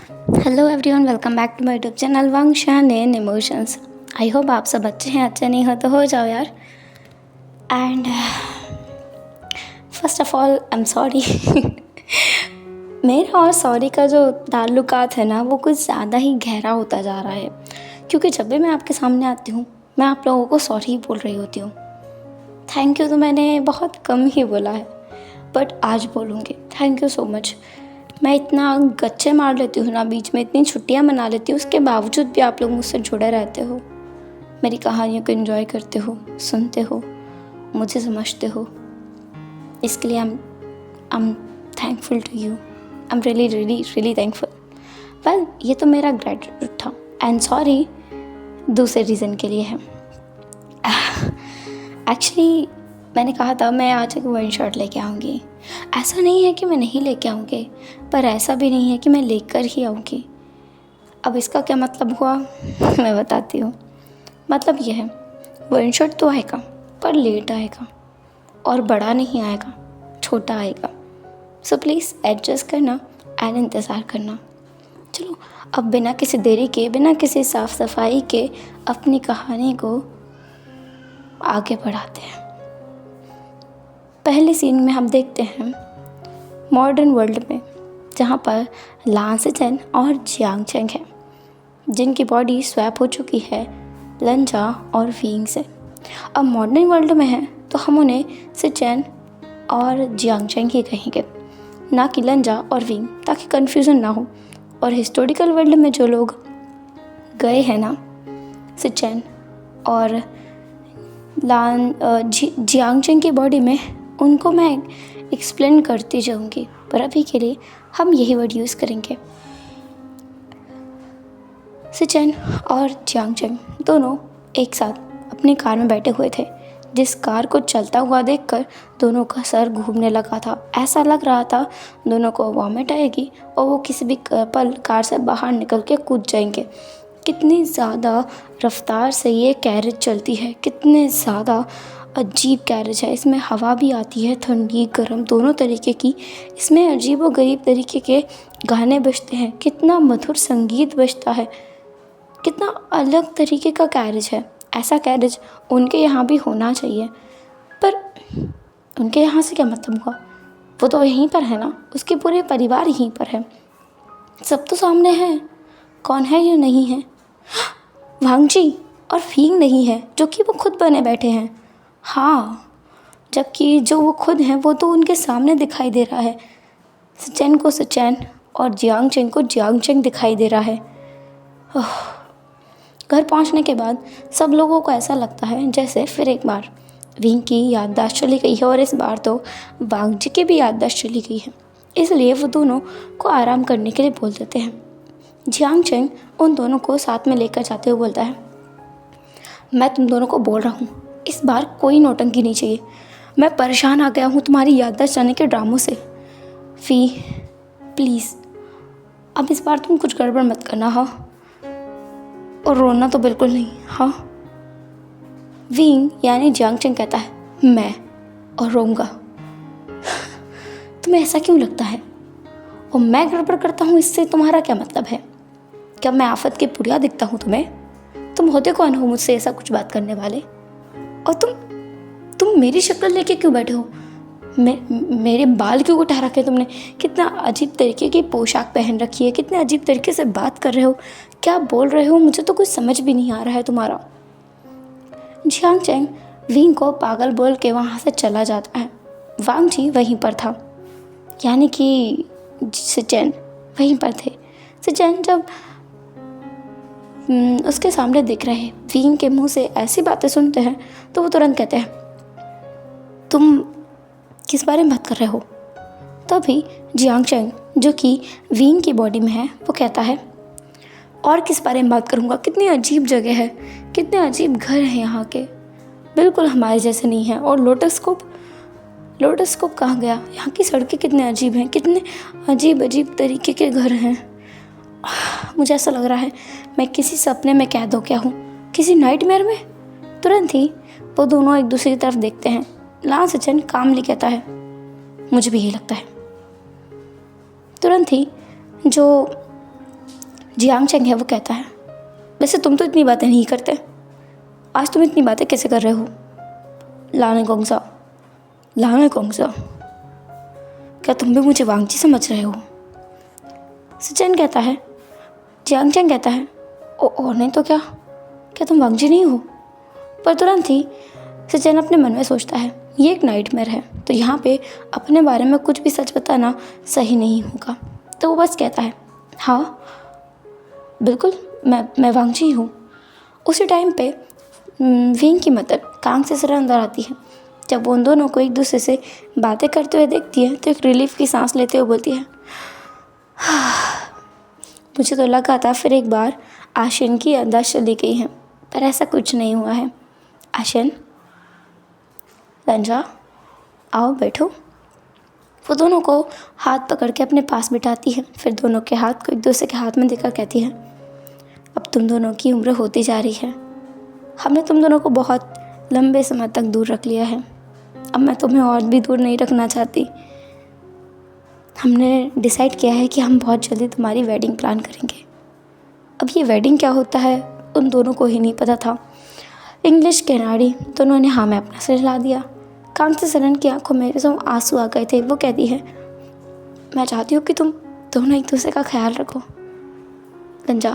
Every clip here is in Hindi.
Hello everyone, welcome back to my YouTube channel वंशान एंड इमोशंस। आई होप आप सब अच्छे हैं। अच्छे नहीं हो तो हो जाओ यार। And first of all I am sorry. मेरा और सॉरी का जो ताल्लुकात है ना, वो कुछ ज़्यादा ही गहरा होता जा रहा है, क्योंकि जब भी मैं आपके सामने आती हूँ मैं आप लोगों को सॉरी ही बोल रही होती हूँ। थैंक यू तो मैंने बहुत कम ही बोला है, बट आज बोलूँगी थैंक यू सो मच। मैं इतना गच्चे मार लेती हूँ ना, बीच में इतनी छुट्टियाँ मना लेती हूँ, उसके बावजूद भी आप लोग मुझसे जुड़े रहते हो, मेरी कहानियों को एंजॉय करते हो, सुनते हो, मुझे समझते हो। इसके लिए I am thankful to you. I am really really really thankful. Well, ये तो मेरा ग्रेटिट्यूड था। एंड सॉरी दूसरे रीज़न के लिए है। एक्चुअली मैंने कहा था मैं आज एक वन शॉट लेके आऊँगी। ऐसा नहीं है कि मैं नहीं लेके आऊँगी, पर ऐसा भी नहीं है कि मैं लेकर ही आऊँगी। अब इसका क्या मतलब हुआ मैं बताती हूँ। मतलब यह है, वन शॉट तो आएगा पर लेट आएगा, और बड़ा नहीं आएगा, छोटा आएगा। सो प्लीज़ एडजस्ट करना एंड इंतज़ार करना। चलो अब बिना किसी देरी के, बिना किसी साफ़ सफाई के अपनी कहानी को आगे बढ़ाते हैं। पहले सीन में हम देखते हैं मॉडर्न वर्ल्ड में, जहाँ पर लान सिचेन और जियांग चेंग है, जिनकी बॉडी स्वैप हो चुकी है लंजा और वीइंग से। अब मॉडर्न वर्ल्ड में है तो हम उन्हें सिचेन और जियांग चेंग ही कहेंगे, ना कि लंजा और वीइंग, ताकि कन्फ्यूज़न ना हो। और हिस्टोरिकल वर्ल्ड में जो लोग गए हैं ना, सिचेन और जियांग चेंग की बॉडी में, उनको मैं एक्सप्लेन करती जाऊंगी, पर अभी के लिए हम यही वर्ड यूज़ करेंगे। सिचेन और जियांग चेंग दोनों एक साथ अपनी कार में बैठे हुए थे, जिस कार को चलता हुआ देखकर दोनों का सर घूमने लगा था। ऐसा लग रहा था दोनों को वॉमिट आएगी और वो किसी भी पल कार से बाहर निकल के कूद जाएंगे। कितनी ज़्यादा रफ्तार से ये कैरेज चलती है, कितने ज़्यादा अजीब कैरेज है। इसमें हवा भी आती है, ठंडी गर्म दोनों तरीके की। इसमें अजीब व गरीब तरीके के गाने बजते हैं, कितना मधुर संगीत बजता है, कितना अलग तरीके का कैरेज है। ऐसा कैरेज उनके यहाँ भी होना चाहिए, पर उनके यहाँ से क्या मतलब हुआ? वो तो यहीं पर है ना, उसके पूरे परिवार यहीं पर है, सब तो सामने है। कौन है जो नहीं है? वांगजी और फींग नहीं है, जो कि वो खुद बने बैठे हैं। हाँ, जबकि जो वो खुद हैं वो तो उनके सामने दिखाई दे रहा है। सिचेन को सिचेन और जियांग चेंग को जियांग चेंग दिखाई दे रहा है। घर पहुंचने के बाद सब लोगों को ऐसा लगता है जैसे फिर एक बार विंग की याददाश्त चली गई है, और इस बार तो वांगजी की भी याददाश्त चली गई है। इसलिए वो दोनों को आराम करने के लिए बोल देते हैं। जियांग चेंग उन दोनों को साथ में लेकर जाते हुए बोलता है, मैं तुम दोनों को बोल रहा हूँ, इस बार कोई नौटंकी नहीं चाहिए। मैं परेशान आ गया हूँ तुम्हारी याददाश्त जाने के ड्रामों से। फी प्लीज़, अब इस बार तुम कुछ गड़बड़ मत करना, हाँ? और रोना तो बिल्कुल नहीं, हाँ? विंग यानी जियांग चेंग कहता है, मैं और रोऊंगा? तुम्हें ऐसा क्यों लगता है? और मैं गड़बड़ करता हूँ, इससे तुम्हारा क्या मतलब है? क्या मैं आफत के पुड़िया दिखता हूँ तुम्हें? तुम होते कौन हो मुझसे ऐसा कुछ बात करने वाले? और तुम मेरी शक्ल लेके क्यों बैठे हो? मेरे बाल क्यों उठा रखे तुमने? कितना अजीब तरीके की पोशाक पहन रखी है, कितने अजीब तरीके से बात कर रहे हो, क्या बोल रहे हो? मुझे तो कुछ समझ भी नहीं आ रहा है तुम्हारा। जियांग चेंग विंग को पागल बोल के वहाँ से चला जाता है। वांग जी वहीं पर था, यानी कि सिचेन वहीं पर थे। सिचेन जब उसके सामने दिख रहे विंग के मुंह से ऐसी बातें सुनते हैं तो वो तुरंत कहते हैं, तुम किस बारे में बात कर रहे हो? तभी जियांग चेंग, जो कि विंग की बॉडी में है, वो कहता है, और किस बारे में बात करूँगा? कितनी अजीब जगह है, कितने अजीब घर हैं यहाँ के, बिल्कुल हमारे जैसे नहीं है। और लोटस कोप कहाँ गया? यहाँ की सड़कें कितने अजीब हैं, कितने अजीब अजीब तरीके के घर हैं। मुझे ऐसा लग रहा है मैं किसी सपने में कैद हो गया हूँ, किसी नाइटमेयर में। तुरंत ही वो दोनों एक दूसरे की तरफ देखते हैं। लान सिचेन कामली कहता है, मुझे भी यही लगता है। तुरंत ही जो जियांग चेंग है वो कहता है, वैसे तुम तो इतनी बातें नहीं करते, आज तुम इतनी बातें कैसे कर रहे हो? लाने गोंगसा, लाने गोंगसा, क्या तुम भी मुझे वांगची समझ रहे हो? सचिन कहता है, जियांग चेंग कहता है, और नहीं तो क्या तुम वांगची नहीं हो? पर तुरंत ही सचिन अपने मन में सोचता है, ये एक नाइटमेयर है, तो यहाँ पे अपने बारे में कुछ भी सच बताना सही नहीं होगा। तो वो बस कहता है, हाँ बिल्कुल, मैं वांगची हूँ। उसी टाइम पे विंग की मदर कांग से सर अंदर आती है। जब वो उन दोनों को एक दूसरे से बातें करते हुए देखती है तो एक रिलीफ की सांस लेते हुए बोलती है, मुझे तो लगा था फिर एक बार आशियन की याददाश्त चली गई है, पर ऐसा कुछ नहीं हुआ है। आशियन, लंजा, आओ बैठो। वो दोनों को हाथ पकड़ के अपने पास बिठाती है, फिर दोनों के हाथ को एक दूसरे के हाथ में देकर कहती है, अब तुम दोनों की उम्र होती जा रही है, हमने तुम दोनों को बहुत लंबे समय तक दूर रख लिया है, अब मैं तुम्हें और भी दूर नहीं रखना चाहती। हमने डिसाइड किया है कि हम बहुत जल्दी तुम्हारी वेडिंग प्लान करेंगे। अब ये वेडिंग क्या होता है उन दोनों को ही नहीं पता था। इंग्लिश के नाड़ी दोनों ने हाँ में अपना सिर हिला दिया। कांग से सरन की आंखों में जो आंसू आ गए थे। वो कहती है, मैं चाहती हूँ कि तुम दोनों एक दूसरे का ख्याल रखो। लंजा,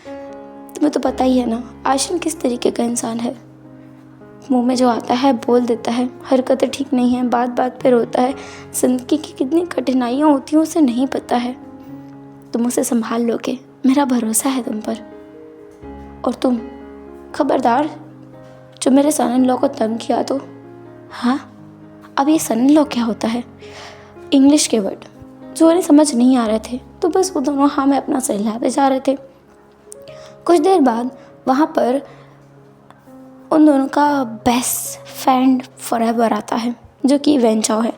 तुम्हें तो पता ही है ना आशिन किस तरीके का इंसान है, मुंह में जो आता है बोल देता है, हरकतें ठीक नहीं है, बात बात पे रोता है, जिंदगी की कितनी कठिनाइयाँ होती हैं उसे नहीं पता है। तुम उसे संभाल लोगे, मेरा भरोसा है तुम पर। और तुम खबरदार, जो मेरे सन इन लॉ को तंग किया तो। हाँ, अब ये सन इन लॉ क्या होता है? इंग्लिश के वर्ड जो उन्हें समझ नहीं आ रहे थे, तो बस वो दोनों हाँ में अपना सर हिलाते जा रहे थे। कुछ देर बाद वहाँ पर उन दोनों का बेस्ट फ्रेंड फॉरएवर आता है, जो कि वेंचाओ है।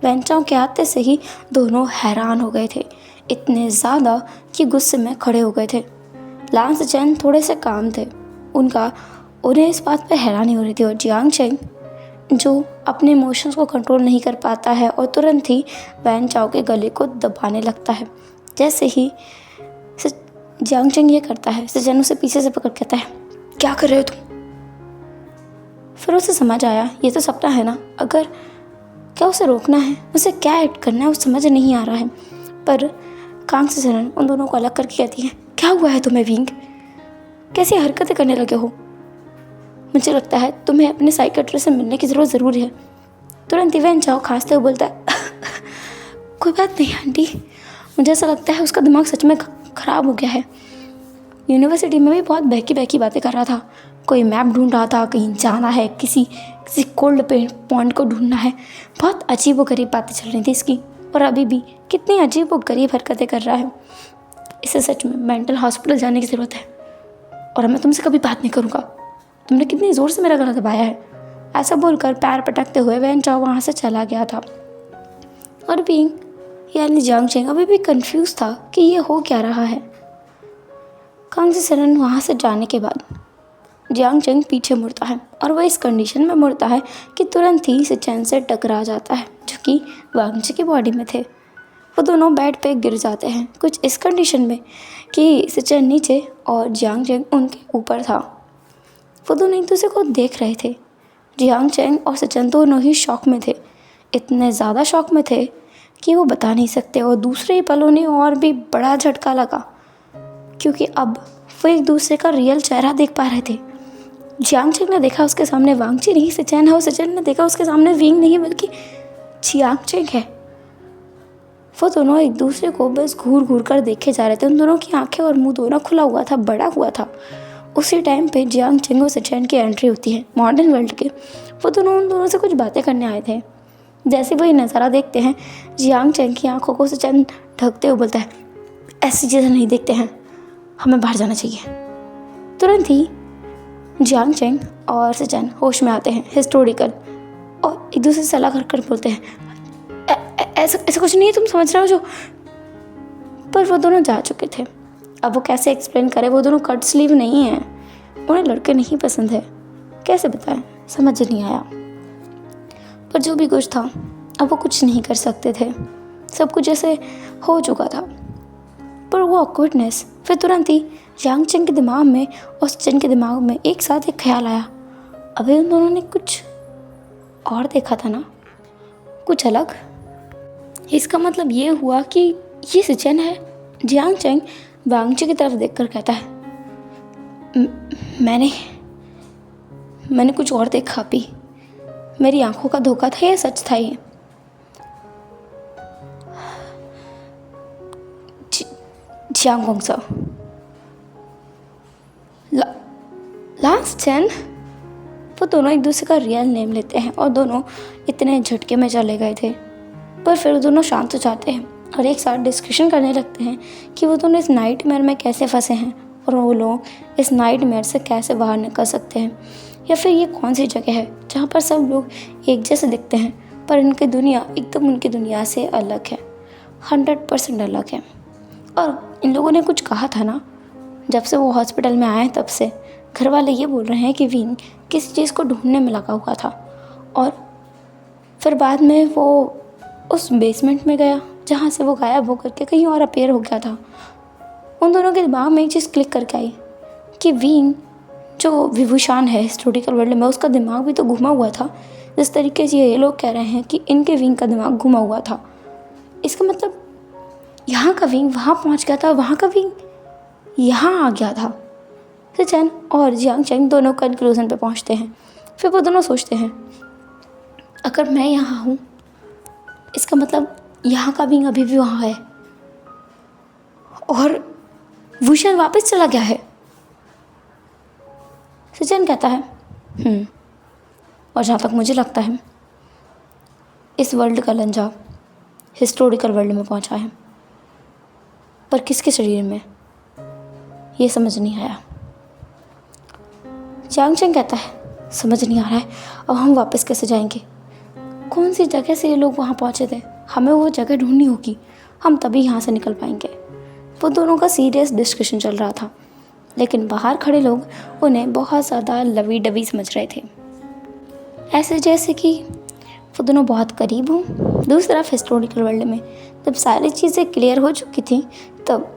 वेंचाओ के आते से ही दोनों हैरान हो गए थे, इतने ज़्यादा कि गुस्से में खड़े हो गए थे। लांस चैन थोड़े से काम थे उन्हें इस बात पर हैरानी हो रही थी। और जियांग चेंग जो अपने इमोशंस को कंट्रोल नहीं कर पाता है और तुरंत ही वेंचाओ के गले को दबाने लगता है। जैसे ही जियांग चेंग ये करता है, सचिन उसे पीछे से पकड़ कहता है, क्या कर रहे हो तुम? फिर उसे समझ आया ये तो सपना है ना, अगर क्या उसे रोकना है, उसे क्या ऐड करना है वो समझ नहीं आ रहा है। पर कांग से सरन उन दोनों को अलग करके कहती है, क्या हुआ है तुम्हें विंग, कैसी हरकतें करने लगे हो? मुझे लगता है तुम्हें अपने साइकियाट्रिस्ट से मिलने की ज़रूरत ज़रूर है। तुरंत ही वेंचाओ खांसते हुए बोलता है, कोई बात नहीं आंटी, मुझे ऐसा लगता है उसका दिमाग सच में ख़राब हो गया है। यूनिवर्सिटी में भी बहुत बहकी बहकी बातें कर रहा था, कोई मैप ढूंढ रहा था, कहीं जाना है, किसी कोल्ड पॉइंट को ढूंढना है, बहुत अजीब व गरीब बातें चल रही थी इसकी। और अभी भी कितनी अजीब व गरीब हरकतें कर रहा है। इसे सच में मेंटल हॉस्पिटल जाने की ज़रूरत है, और मैं तुमसे कभी बात नहीं करूँगा। तुमने कितनी ज़ोर से मेरा गला दबाया है। ऐसा बोलकर पैर पटकते हुए वेंचाओ वहाँ से चला गया था। और विंग यानी जियांग चेंग अभी भी कंफ्यूज था कि ये हो क्या रहा है। कांग से सरन वहाँ से जाने के बाद जियांग चेंग पीछे मुड़ता है, और वह इस कंडीशन में मुड़ता है कि तुरंत ही सचिन से टकरा जाता है, जो कि वांगची की बॉडी में थे। वो दोनों बेड पे गिर जाते हैं, कुछ इस कंडीशन में कि सचिन नीचे और जियांग चेंग उनके ऊपर था। वो दोनों एक दूसरे को देख रहे थे। जियांग चेंग और सचिन दोनों ही शॉक में थे, इतने ज़्यादा शॉक में थे कि वो बता नहीं सकते। और दूसरे ही पल उन्हें और भी बड़ा झटका लगा, क्योंकि अब वो एक दूसरे का रियल चेहरा देख पा रहे थे। जियांग चेंग ने देखा उसके सामने वांगची नहीं सचिन है, और सचिन ने देखा उसके सामने विंग नहीं बल्कि जियांग चेंग है। वो दोनों एक दूसरे को बस घूर घूर कर देखे जा रहे थे। उन दोनों की आंखें और मुंह दोनों खुला हुआ था, बड़ा हुआ था। उसी टाइम पे जियांग चेंग और सचिन की एंट्री होती है मॉडर्न वर्ल्ड के। वो दोनों उन दोनों से कुछ बातें करने आए थे। जैसे वो ये नज़ारा देखते हैं, जियांग चेंग की आंखों को सचिन ढकते हुए बोलता है, ऐसी चीज़ें नहीं देखते हैं, हमें बाहर जाना चाहिए। तुरंत ही जियांग चेंग और सचिन होश में आते हैं हिस्टोरिकल, और एक दूसरे से सलाह कर कर बोलते हैं, ऐसा कुछ नहीं है, तुम समझ रहे हो जो। पर वो दोनों जा चुके थे। अब वो कैसे एक्सप्लेन करें, वो दोनों कट स्लीव नहीं हैं, उन्हें लड़के नहीं पसंद है, कैसे बताएं, समझ नहीं आया। पर जो भी कुछ था अब वो कुछ नहीं कर सकते थे, सब कुछ जैसे हो चुका था। पर वो ऑकवर्डनेस। फिर तुरंत ही यांग चेन के दिमाग में और सचिन के दिमाग में एक साथ एक ख्याल आया, अभी उन दोनों ने कुछ और देखा था ना, कुछ अलग। इसका मतलब ये हुआ कि ये सचिन है। जियांग चेंग वांगची की तरफ देखकर कहता है, मैंने कुछ और देखा अभी। मेरी आंखों का धोखा था या सच था ये? जियांग होंगसा, लास्ट चेन। वो दोनों एक दूसरे का रियल नेम लेते हैं और दोनों इतने झटके में चले गए थे, पर फिर दोनों शांत हो जाते हैं और एक साथ डिस्कशन करने लगते हैं कि वो दोनों इस नाइटमेयर में कैसे फंसे हैं और वो लोग इस नाइटमेयर से कैसे बाहर निकल सकते हैं, या फिर ये कौन सी जगह है जहाँ पर सब लोग एक जैसे दिखते हैं पर इनकी दुनिया एकदम उनकी दुनिया से अलग है, 100% अलग है। और इन लोगों ने कुछ कहा था ना, जब से वो हॉस्पिटल में आए तब से घर वाले ये बोल रहे हैं कि विंग किसी चीज़ को ढूंढने में लगा हुआ था और फिर बाद में वो उस बेसमेंट में गया जहाँ से वो गायब होकर के कहीं और अपेयर हो गया था। उन दोनों के दिमाग में एक चीज़ क्लिक करके आई कि विंग जो विभूषण है हिस्टोरिकल वर्ल्ड में, उसका दिमाग भी तो घुमा हुआ था, जिस तरीके से ये लोग कह रहे हैं कि इनके विंग का दिमाग घुमा हुआ था। इसका मतलब यहाँ का विंग वहाँ पहुँच गया था, वहाँ का विंग यहाँ आ गया था। सचिन और जियांग चेंग दोनों कंक्लूजन पे पहुँचते हैं। फिर वो दोनों सोचते हैं, अगर मैं यहाँ हूँ इसका मतलब यहाँ का विंग अभी भी वहाँ है और भूषण वापस चला गया है। सचिन कहता है और जहाँ तक मुझे लगता है इस वर्ल्ड का लंजा हिस्टोरिकल वर्ल्ड में पहुँचा है, पर किसके शरीर में ये समझ नहीं आया। जियांग चेंग कहता है, समझ नहीं आ रहा है, अब हम वापस कैसे जाएंगे? कौन सी जगह से ये लोग वहाँ पहुँचे थे? हमें वो जगह ढूंढनी होगी, हम तभी यहाँ से निकल पाएंगे। वो दोनों का सीरियस डिस्कशन चल रहा था, लेकिन बाहर खड़े लोग उन्हें बहुत ज़्यादा लवी डवी समझ रहे थे, ऐसे जैसे कि वो दोनों बहुत करीब हों। दूसरी तरफ हिस्टोरिकल वर्ल्ड में जब सारी चीज़ें क्लियर हो चुकी थी, तब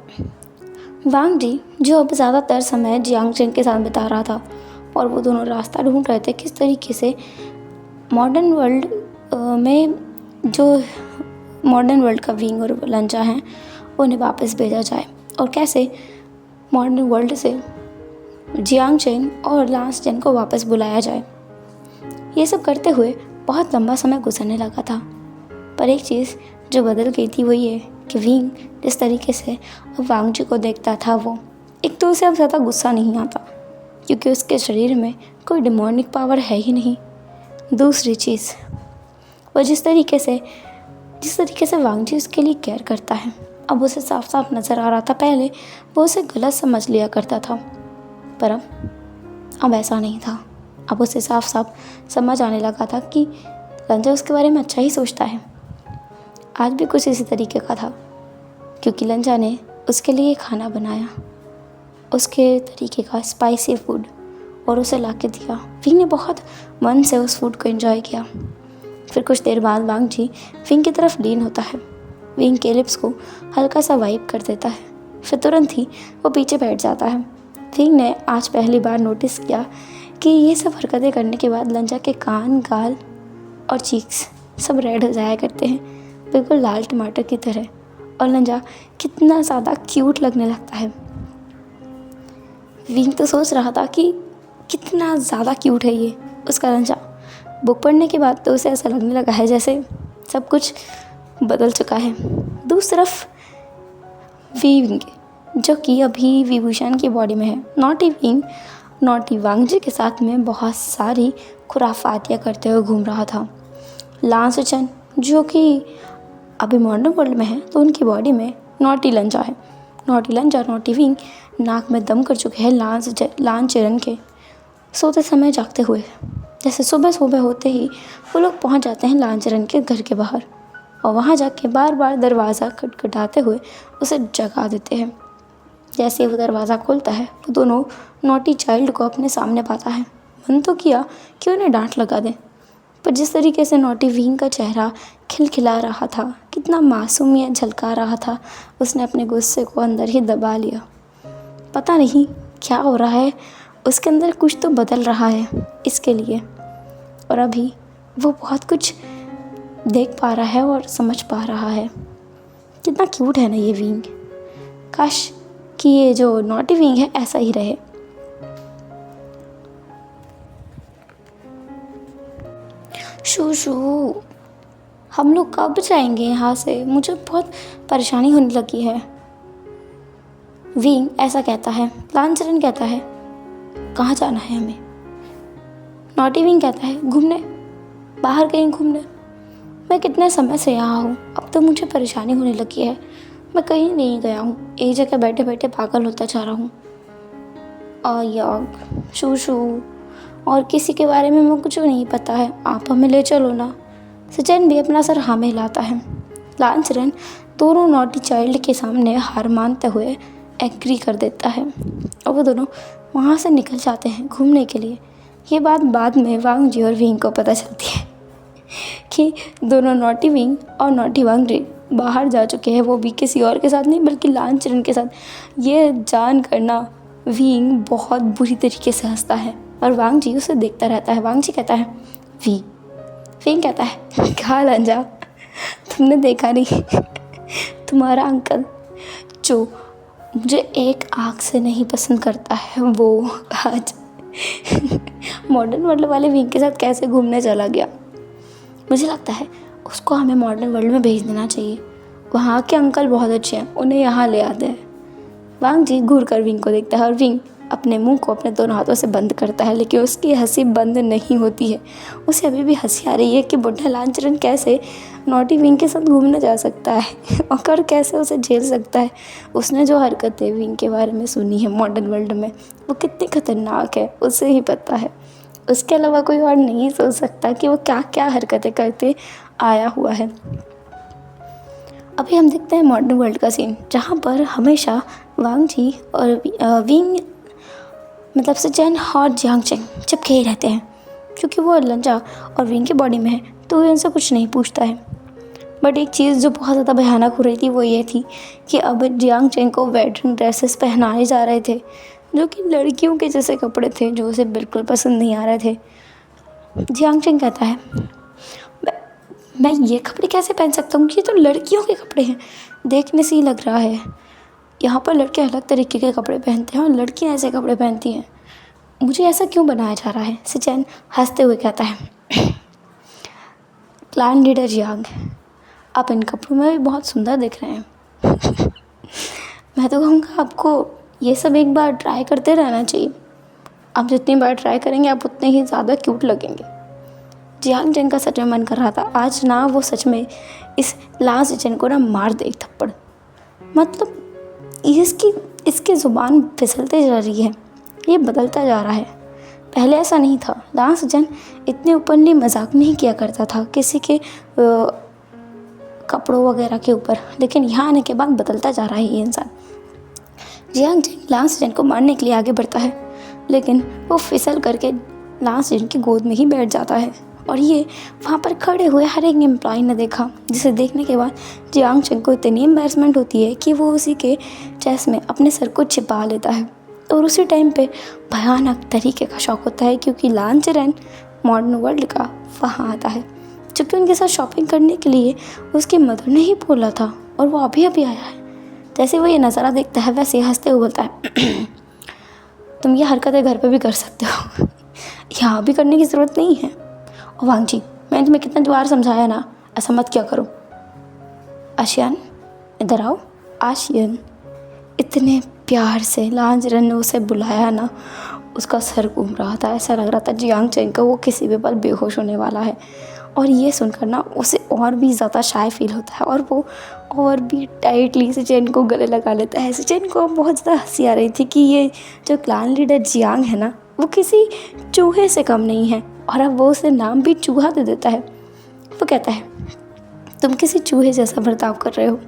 वांग जी जो अब ज़्यादातर समय जियांग चेंग के साथ बिता रहा था और वो दोनों रास्ता ढूंढ रहे थे किस तरीके से मॉडर्न वर्ल्ड में जो मॉडर्न वर्ल्ड का विंग और लंचा हैं उन्हें वापस भेजा जाए और कैसे मॉडर्न वर्ल्ड से जियांग चेंग और लांस चेन को वापस बुलाया जाए। ये सब करते हुए बहुत लंबा समय गुजरने लगा था, पर एक चीज़ जो बदल गई थी वो ये कि विंग जिस तरीके से अब वांग जी को देखता था, वो एक तो उसे अब ज़्यादा गुस्सा नहीं आता क्योंकि उसके शरीर में कोई डिमोनिक पावर है ही नहीं। दूसरी चीज़, वो जिस तरीके से वांग जी उसके लिए केयर करता है, अब उसे साफ साफ नज़र आ रहा था। पहले वो उसे गलत समझ लिया करता था, पर अब ऐसा नहीं था। अब उसे साफ साफ समझ आने लगा था कि लंजा उसके बारे में अच्छा ही सोचता है। आज भी कुछ इसी तरीके का था क्योंकि लंजा ने उसके लिए खाना बनाया, उसके तरीके का स्पाइसी फूड, और उसे ला के दिया। विंग ने बहुत मन से उस फूड को एंजॉय किया। फिर कुछ देर बाद वांग जी विंग की तरफ लीन होता है, विंग के लिप्स को हल्का सा वाइप कर देता है, फिर तुरंत ही वो पीछे बैठ जाता है। विंग ने आज पहली बार नोटिस किया कि ये सब हरकतें करने के बाद लंजा के कान, गाल और चीक्स सब रेड हो जाया करते हैं, बिल्कुल लाल टमाटर की तरह, और लंजा कितना ज़्यादा क्यूट लगने लगता है। विंग तो सोच रहा था कि कितना ज़्यादा क्यूट है ये उसका लंजा। बुक पढ़ने के बाद तो उसे ऐसा लगने लगा है जैसे सब कुछ बदल चुका है। दूसरी तरफ विंग जो कि अभी विभूषण की बॉडी में है, नॉटी वांग जी के साथ में बहुत सारी खुराफातियाँ करते हुए घूम रहा था। लांस चेन जो कि अभी मॉडर्न वर्ल्ड में है, तो उनकी बॉडी में नॉटी लंजा है। नॉटी विंग नाक में दम कर चुके हैं लांस चेरन के सोते समय जागते हुए। जैसे सुबह होते ही वो लोग पहुंच जाते हैं लांस चेरन के घर के बाहर और वहां जाके बार बार दरवाज़ा खटखटाते हुए उसे जगा देते हैं। जैसे ही वो दरवाज़ा खोलता है, वो दोनों नॉटी चाइल्ड को अपने सामने पाता है। मन तो किया कि उन्हें डांट लगा दें, पर जिस तरीके से नॉटी विंग का चेहरा खिलखिला रहा था, कितना मासूमियत झलका रहा था, उसने अपने गुस्से को अंदर ही दबा लिया। पता नहीं क्या हो रहा है, उसके अंदर कुछ तो बदल रहा है इसके लिए, और अभी वो बहुत कुछ देख पा रहा है और समझ पा रहा है। कितना क्यूट है ना ये विंग। काश कि ये जो नॉटी विंग है ऐसा ही रहे। शू शू, हम लोग कब जाएंगे यहाँ से? मुझे बहुत परेशानी होने लगी है। विंग ऐसा कहता है। लांचरन कहता है कहाँ जाना है हमें? नॉटी विंग कहता है घूमने, बाहर कहीं घूमने। मैं कितने समय से यहाँ हूँ, अब तो मुझे परेशानी होने लगी है। मैं कहीं नहीं गया हूँ, एक जगह बैठे बैठे पागल होता जा रहा हूँ। यार शू शू, और किसी के बारे में मुझे कुछ नहीं पता है, आप हमें ले चलो ना। सचिन भी अपना सर हाँ में हिलाता है। लांचरन दोनों नॉटी चाइल्ड के सामने हार मानते हुए एग्री कर देता है और वो दोनों वहाँ से निकल जाते हैं घूमने के लिए। ये बात बाद में वांग जी और विंग को पता चलती है कि दोनों नॉटी विंग और नॉटी वांग जी बाहर जा चुके हैं, वो भी किसी और के साथ नहीं बल्कि लांचरन के साथ। ये जान करना विंग बहुत बुरी तरीके से हंसता है और वांग जी उसे देखता रहता है। वांग जी कहता है विंग कहता है क्या लंजा, तुमने देखा नहीं तुम्हारा अंकल जो मुझे एक आँख से नहीं पसंद करता है, वो आज मॉडर्न वर्ल्ड वाले विंग के साथ कैसे घूमने चला गया। मुझे लगता है उसको हमें मॉडर्न वर्ल्ड में भेज देना चाहिए। वहाँ के अंकल बहुत अच्छे हैं, उन्हें यहाँ ले आते हैं। वांग जी घूर कर विंग को देखता है और विंग अपने मुंह को अपने दोनों हाथों से बंद करता है, लेकिन उसकी हंसी बंद नहीं होती है। उसे अभी भी हंसी आ रही है कि बुढ़ा लांचरन कैसे नॉटी विंग के साथ घूमने जा सकता है और कैसे उसे झेल सकता है। उसने जो हरकतें विंग के बारे में सुनी है मॉडर्न वर्ल्ड में, वो कितनी खतरनाक है उसे ही पता है। उसके अलावा कोई और नहीं सोच सकता कि वो क्या क्या हरकतें करते आया हुआ है। अभी हम देखते हैं मॉडर्न वर्ल्ड का सीन, जहाँ पर हमेशा वांग जी और विंग मतलब सचिन और जियांग चेंग चिपके ही रहते हैं, क्योंकि वो लंजा और विंग की बॉडी में है तो वो उनसे कुछ नहीं पूछता है। बट एक चीज़ जो बहुत ज़्यादा भयानक हो रही थी वो ये थी कि अब जियांग चेंग को वेडिंग ड्रेसेस पहनाए जा रहे थे, जो कि लड़कियों के जैसे कपड़े थे, जो उसे बिल्कुल पसंद नहीं आ रहे थे। जियांग चेंग कहता है मैं ये कपड़े कैसे पहन सकता हूँ, ये तो लड़कियों के कपड़े हैं, देखने से ही लग रहा है। यहाँ पर लड़के अलग तरीके के कपड़े पहनते हैं और लड़कियाँ ऐसे कपड़े पहनती हैं, मुझे ऐसा क्यों बनाया जा रहा है? सचिन हंसते हुए कहता है क्लान लीडर जियांग, आप इन कपड़ों में भी बहुत सुंदर दिख रहे हैं मैं तो कहूँगा आपको ये सब एक बार ट्राई करते रहना चाहिए। आप जितनी बार ट्राई करेंगे आप उतने ही ज़्यादा क्यूट लगेंगे। जियांग चेंग का सच में मन कर रहा था आज ना वो सच में इस लास्ट सचिन को ना मार दे एक थप्पड़। मतलब इसकी ज़ुबान फिसलते जा रही है, ये बदलता जा रहा है। पहले ऐसा नहीं था। लास्ट सचिन इतने ओपनली मजाक नहीं किया करता था किसी के कपड़ों वगैरह के ऊपर, लेकिन यहाँ आने के बाद बदलता जा रहा है ये इंसान। जियांग चेंग लास्ट सचिन को मारने के लिए आगे बढ़ता है, लेकिन वो फिसल करके लास्ट सचिन की गोद में ही बैठ जाता है और ये वहाँ पर खड़े हुए हर एक एम्प्लॉय ने देखा, जिसे देखने के बाद जियांग चेंग को इतनी एम्बैरसमेंट होती है कि वो उसी के चेस्ट में अपने सर को छिपा लेता है। और उसी टाइम पे भयानक तरीके का शौक होता है, क्योंकि लांचरन मॉडर्न वर्ल्ड का वहाँ आता है, क्योंकि उनके साथ शॉपिंग करने के लिए उसकी मदर ने ही बोला था और वो अभी अभी आया है। जैसे वो ये नज़ारा देखता है वैसे हंसते हुए बोलता है तुम ये हरकतें घर पे भी कर सकते हो यहाँ भी करने की ज़रूरत नहीं है। और वांग जी मैंने तुम्हें कितना बार समझाया ना, ऐसा मत क्या करो। आशियान इधर आओ। आशियान इतने प्यार से लांचरन ने उसे बुलाया ना, उसका सर घूम रहा था, ऐसा लग रहा था जियांग चेंग का वो किसी भी पल बेहोश होने वाला है। और ये सुनकर ना उसे और भी ज़्यादा शाय फील होता है और वो और भी टाइटली सचिन को गले लगा लेता है। सचिन को बहुत ज़्यादा हंसी आ रही थी कि ये जो क्लान लीडर जियांग है ना, वो किसी चूहे से कम नहीं है और अब वो उसे नाम भी चूहा दे देता है। वो कहता है तुम किसी चूहे जैसा बर्ताव कर रहे हो,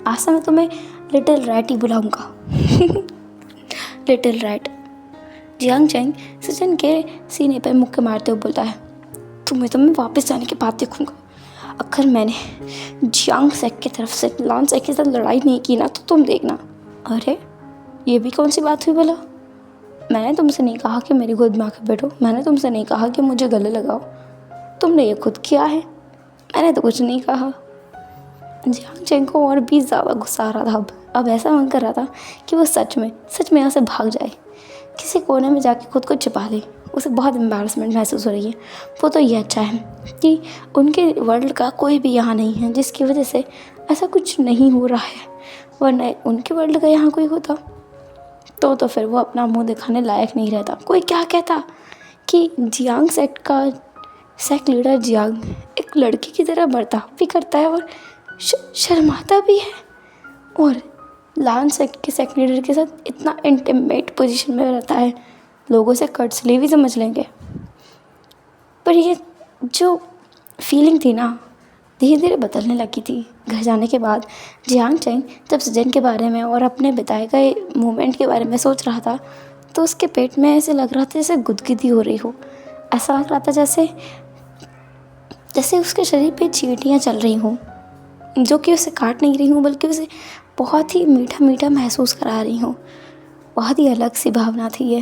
आज से मैं तुम्हें लिटिल रैट ही बुलाऊंगा little rat. Jiang Cheng Sachin के सीने पर मुक्के मारते हुए बोलता है तुम्हें तो मैं वापस जाने के बाद देखूंगा। अगर मैंने जियांग सेक की तरफ से लान सेक के साथ लड़ाई नहीं की ना तो तुम देखना। अरे ये भी कौन सी बात हुई भला? मैंने तुमसे नहीं कहा कि मेरी गोद में आकर बैठो, मैंने तुमसे नहीं कहा कि मुझे गले लगाओ, तुमने ये खुद किया है। मैंने तो कुछ नहीं कहा। जियांग चेंग को और भी ज़्यादा गुस्सा आ रहा था। अब ऐसा मन कर रहा था कि वो सच में यहाँ से भाग जाए, किसी कोने में जाके खुद को छिपा ले। उसे बहुत एम्बैरसमेंट महसूस हो रही है। वो तो ये अच्छा है कि उनके वर्ल्ड का कोई भी यहाँ नहीं है जिसकी वजह से ऐसा कुछ नहीं हो रहा है, वरना उनके वर्ल्ड का यहाँ कोई होता तो फिर वो अपना मुंह दिखाने लायक नहीं रहता। कोई क्या कहता कि जियांग सेक्ट लीडर जियांग एक लड़की की तरह बर्ताव भी करता है और शर्माता भी है, और लान सेक्ट के सेक्ट लीडर के साथ इतना इंटीमेट पोजीशन में रहता है, लोगों से कर्टसली भी समझ लेंगे। पर ये जो फीलिंग थी ना धीरे धीरे बदलने लगी थी। घर जाने के बाद जियांग चेंग जब सजन के बारे में और अपने बिताए गए मोमेंट के बारे में सोच रहा था तो उसके पेट में ऐसे लग रहा था जैसे गुदगुदी हो रही हो। ऐसा लग रहा था जैसे उसके शरीर पे चींटियाँ चल रही हों, जो कि उसे काट नहीं रही हूँ बल्कि उसे बहुत ही मीठा मीठा महसूस करा रही हूँ। बहुत ही अलग सी भावना थी ये,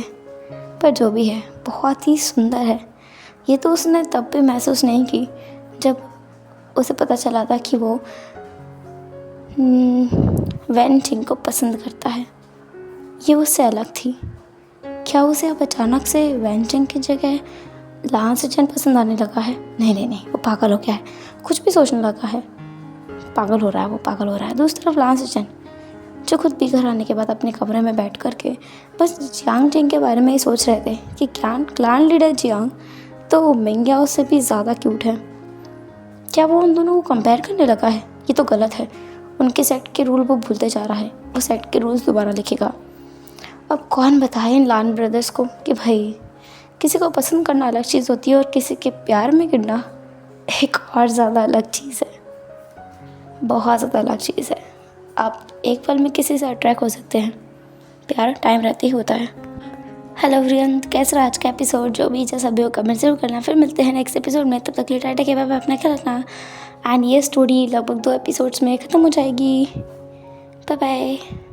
पर जो भी है बहुत ही सुंदर है। ये तो उसने तब भी महसूस नहीं की जब उसे पता चला था कि वो वैन चिंग को पसंद करता है। ये उससे अलग थी। क्या उसे अब अचानक से वैन चिंग की जगह लान सेचन पसंद आने लगा है? नहीं, वो पागल हो गया है, कुछ भी सोचने लगा है। पागल हो रहा है। दूसरी तरफ लान सेचन जो खुद भी घर आने के बाद अपने कमरे में बैठ कर के बस जियांग चेंग के बारे में ही सोच रहे थे कि क्लान लीडर जियांग तो मिंग्याओ से भी ज़्यादा क्यूट है। क्या वो उन दोनों को कंपेयर करने लगा है? ये तो गलत है। उनके सेट के रूल वो भूलते जा रहा है। वो सेट के रूल्स दोबारा लिखेगा। अब कौन बताए इन लान ब्रदर्स को कि भाई किसी को पसंद करना अलग चीज़ होती है और किसी के प्यार में गिरना एक और ज़्यादा अलग चीज़ है, बहुत ज़्यादा अलग चीज़ है। आप एक पल में किसी से अट्रैक्ट हो सकते हैं, प्यार टाइम रहते ही होता है। हेलो एवरीवन, कैसा रहा आज का एपिसोड? जो भी जैसा भी हो कमेंट जरूर करना। फिर मिलते हैं नेक्स्ट एपिसोड में। तब तक लिए टाटा के बाय, अपना ख्याल रखना। एंड ये स्टोरी लगभग 2 एपिसोड्स में ख़त्म हो जाएगी। Bye bye.